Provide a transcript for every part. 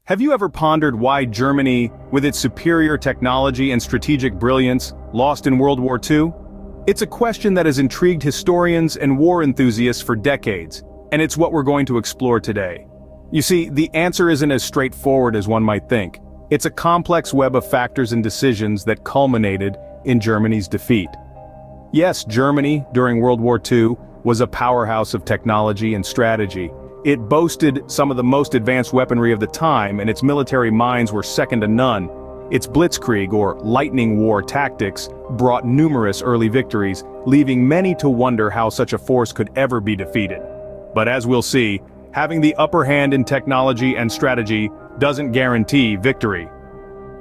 Have you ever pondered why Germany, with its superior technology and strategic brilliance, lost in World War II? It's a question that has intrigued historians and war enthusiasts for decades, and it's what we're going to explore today. You see, the answer isn't as straightforward as one might think. It's a complex web of factors and decisions that culminated in Germany's defeat. Yes, Germany, during World War II, was a powerhouse of technology and strategy. It boasted some of the most advanced weaponry of the time, and its military minds were second to none. Its blitzkrieg, or lightning war tactics, brought numerous early victories, leaving many to wonder how such a force could ever be defeated. But as we'll see, having the upper hand in technology and strategy doesn't guarantee victory.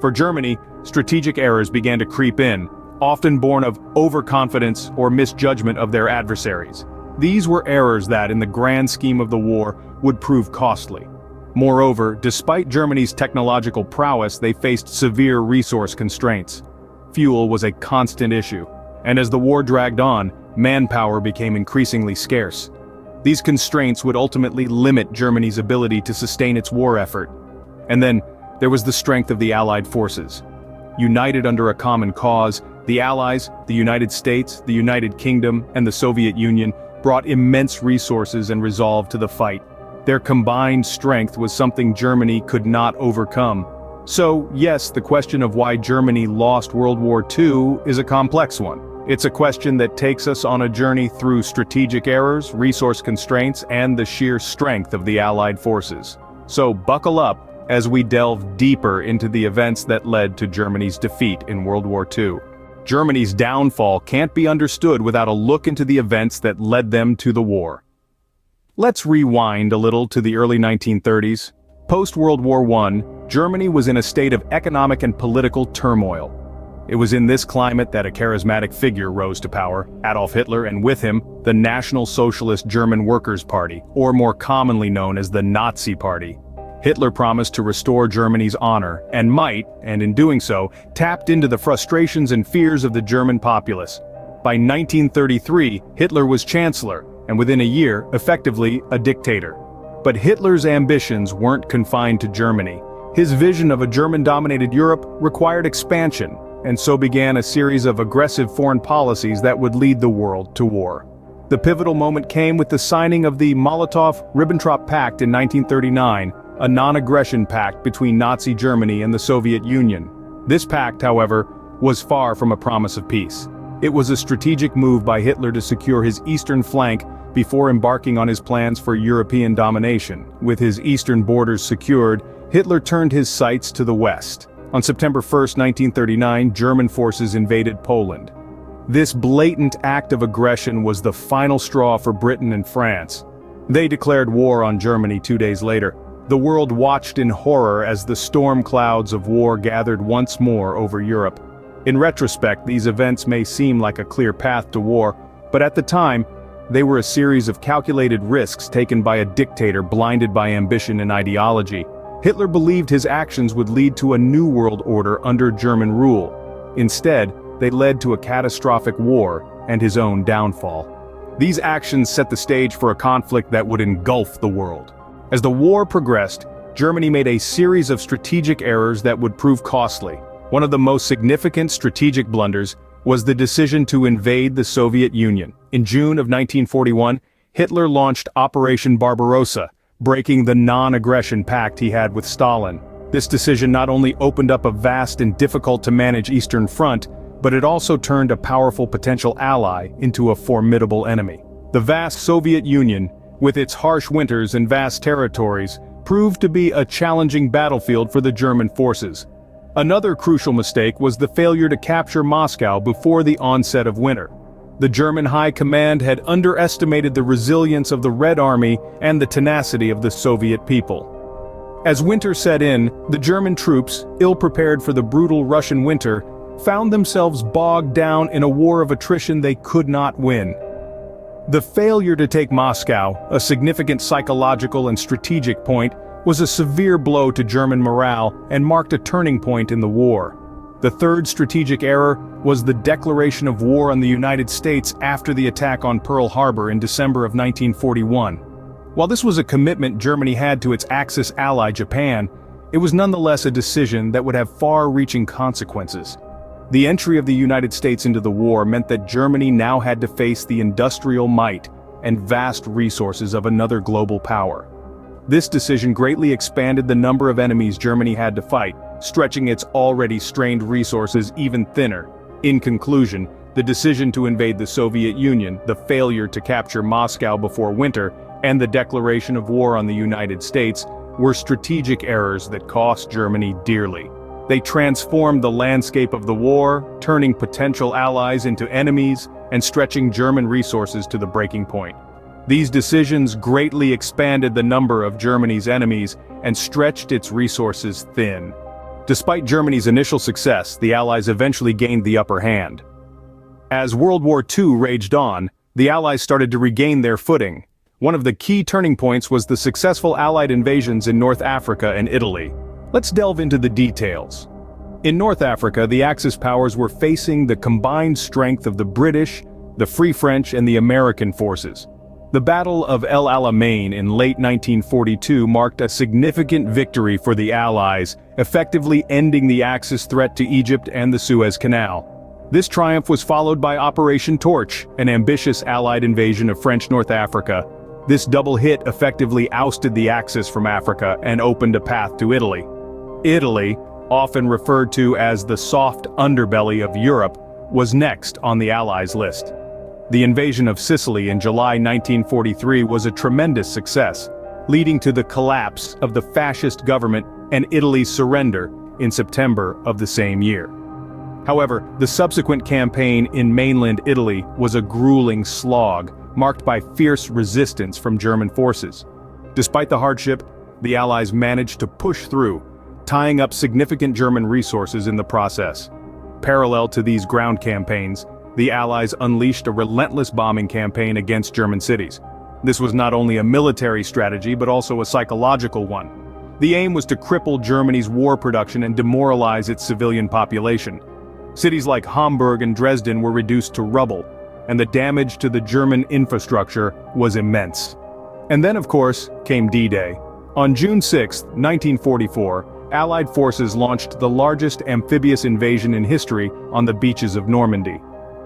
For Germany, strategic errors began to creep in, often born of overconfidence or misjudgment of their adversaries. These were errors that, in the grand scheme of the war, would prove costly. Moreover, despite Germany's technological prowess, they faced severe resource constraints. Fuel was a constant issue, and as the war dragged on, manpower became increasingly scarce. These constraints would ultimately limit Germany's ability to sustain its war effort. And then, there was the strength of the Allied forces. United under a common cause, the Allies, the United States, the United Kingdom, and the Soviet Union brought immense resources and resolve to the fight. Their combined strength was something Germany could not overcome. So, yes, the question of why Germany lost World War II is a complex one. It's a question that takes us on a journey through strategic errors, resource constraints, and the sheer strength of the Allied forces. So buckle up as we delve deeper into the events that led to Germany's defeat in World War II. Germany's downfall can't be understood without a look into the events that led them to the war. Let's rewind a little to the early 1930s. Post-World War I, Germany was in a state of economic and political turmoil. It was in this climate that a charismatic figure rose to power, Adolf Hitler, and with him, the National Socialist German Workers' Party, or more commonly known as the Nazi Party. Hitler promised to restore Germany's honor, and might, and in doing so, tapped into the frustrations and fears of the German populace. By 1933, Hitler was chancellor, and within a year, effectively, a dictator. But Hitler's ambitions weren't confined to Germany. His vision of a German-dominated Europe required expansion, and so began a series of aggressive foreign policies that would lead the world to war. The pivotal moment came with the signing of the Molotov-Ribbentrop Pact in 1939, a non-aggression pact between Nazi Germany and the Soviet Union. This pact, however, was far from a promise of peace. It was a strategic move by Hitler to secure his eastern flank before embarking on his plans for European domination. With his eastern borders secured, Hitler turned his sights to the west. On September 1, 1939, German forces invaded Poland. This blatant act of aggression was the final straw for Britain and France. They declared war on Germany 2 days later. The world watched in horror as the storm clouds of war gathered once more over Europe. In retrospect, these events may seem like a clear path to war, but at the time, they were a series of calculated risks taken by a dictator blinded by ambition and ideology. Hitler believed his actions would lead to a new world order under German rule. Instead, they led to a catastrophic war and his own downfall. These actions set the stage for a conflict that would engulf the world. As the war progressed, Germany made a series of strategic errors that would prove costly. One of the most significant strategic blunders was the decision to invade the Soviet Union. In June of 1941, Hitler launched Operation Barbarossa, breaking the non-aggression pact he had with Stalin. This decision not only opened up a vast and difficult-to-manage Eastern Front, but it also turned a powerful potential ally into a formidable enemy. The vast Soviet Union, with its harsh winters and vast territories, proved to be a challenging battlefield for the German forces. Another crucial mistake was the failure to capture Moscow before the onset of winter. The German High Command had underestimated the resilience of the Red Army and the tenacity of the Soviet people. As winter set in, the German troops, ill-prepared for the brutal Russian winter, found themselves bogged down in a war of attrition they could not win. The failure to take Moscow, a significant psychological and strategic point, was a severe blow to German morale and marked a turning point in the war. The third strategic error was the declaration of war on the United States after the attack on Pearl Harbor in December of 1941. While this was a commitment Germany had to its Axis ally Japan, it was nonetheless a decision that would have far-reaching consequences. The entry of the United States into the war meant that Germany now had to face the industrial might and vast resources of another global power. This decision greatly expanded the number of enemies Germany had to fight, stretching its already strained resources even thinner. In conclusion, the decision to invade the Soviet Union, the failure to capture Moscow before winter, and the declaration of war on the United States were strategic errors that cost Germany dearly. They transformed the landscape of the war, turning potential allies into enemies and stretching German resources to the breaking point. These decisions greatly expanded the number of Germany's enemies and stretched its resources thin. Despite Germany's initial success, the Allies eventually gained the upper hand. As World War II raged on, the Allies started to regain their footing. One of the key turning points was the successful Allied invasions in North Africa and Italy. Let's delve into the details. In North Africa, the Axis powers were facing the combined strength of the British, the Free French, and the American forces. The Battle of El Alamein in late 1942 marked a significant victory for the Allies, effectively ending the Axis threat to Egypt and the Suez Canal. This triumph was followed by Operation Torch, an ambitious Allied invasion of French North Africa. This double hit effectively ousted the Axis from Africa and opened a path to Italy. Italy, often referred to as the soft underbelly of Europe, was next on the Allies' list. The invasion of Sicily in July 1943 was a tremendous success, leading to the collapse of the fascist government and Italy's surrender in September of the same year. However, the subsequent campaign in mainland Italy was a grueling slog, marked by fierce resistance from German forces. Despite the hardship, the Allies managed to push through, tying up significant German resources in the process. Parallel to these ground campaigns, the Allies unleashed a relentless bombing campaign against German cities. This was not only a military strategy but also a psychological one. The aim was to cripple Germany's war production and demoralize its civilian population. Cities like Hamburg and Dresden were reduced to rubble, and the damage to the German infrastructure was immense. And then, of course, came D-Day. On June 6, 1944, Allied forces launched the largest amphibious invasion in history on the beaches of Normandy.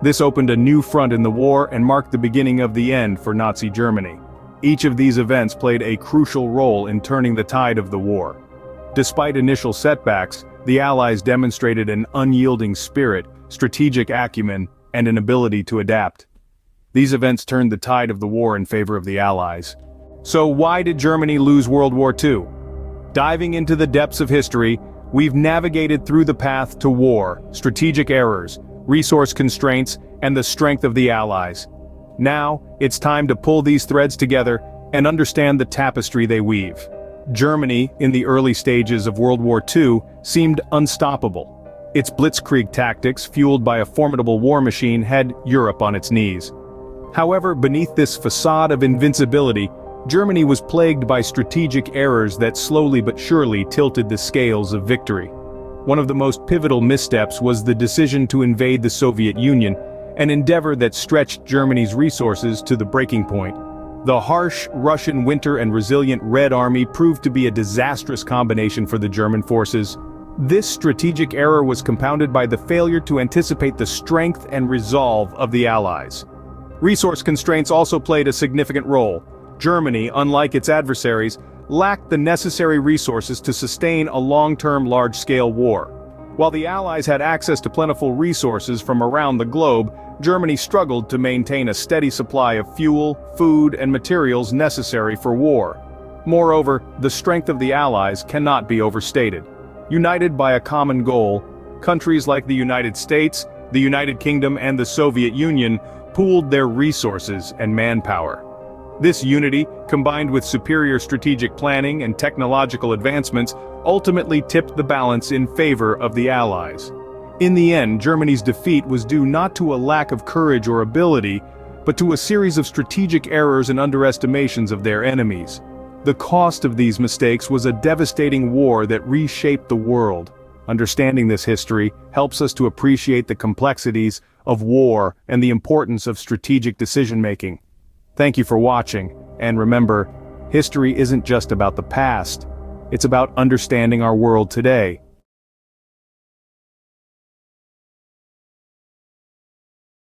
This opened a new front in the war and marked the beginning of the end for Nazi Germany. Each of these events played a crucial role in turning the tide of the war. Despite initial setbacks, the Allies demonstrated an unyielding spirit, strategic acumen, and an ability to adapt. These events turned the tide of the war in favor of the Allies. So why did Germany lose World War II? Diving into the depths of history, we've navigated through the path to war, strategic errors, resource constraints, and the strength of the Allies. Now, it's time to pull these threads together and understand the tapestry they weave. Germany, in the early stages of World War II, seemed unstoppable. Its blitzkrieg tactics, fueled by a formidable war machine, had Europe on its knees. However, beneath this facade of invincibility, Germany was plagued by strategic errors that slowly but surely tilted the scales of victory. One of the most pivotal missteps was the decision to invade the Soviet Union, an endeavor that stretched Germany's resources to the breaking point. The harsh Russian winter and resilient Red Army proved to be a disastrous combination for the German forces. This strategic error was compounded by the failure to anticipate the strength and resolve of the Allies. Resource constraints also played a significant role. Germany, unlike its adversaries, lacked the necessary resources to sustain a long-term large-scale war. While the Allies had access to plentiful resources from around the globe, Germany struggled to maintain a steady supply of fuel, food, and materials necessary for war. Moreover, the strength of the Allies cannot be overstated. United by a common goal, countries like the United States, the United Kingdom, and the Soviet Union pooled their resources and manpower. This unity, combined with superior strategic planning and technological advancements, ultimately tipped the balance in favor of the Allies. In the end, Germany's defeat was due not to a lack of courage or ability, but to a series of strategic errors and underestimations of their enemies. The cost of these mistakes was a devastating war that reshaped the world. Understanding this history helps us to appreciate the complexities of war and the importance of strategic decision-making. Thank you for watching, and remember, history isn't just about the past, It's about understanding our world today.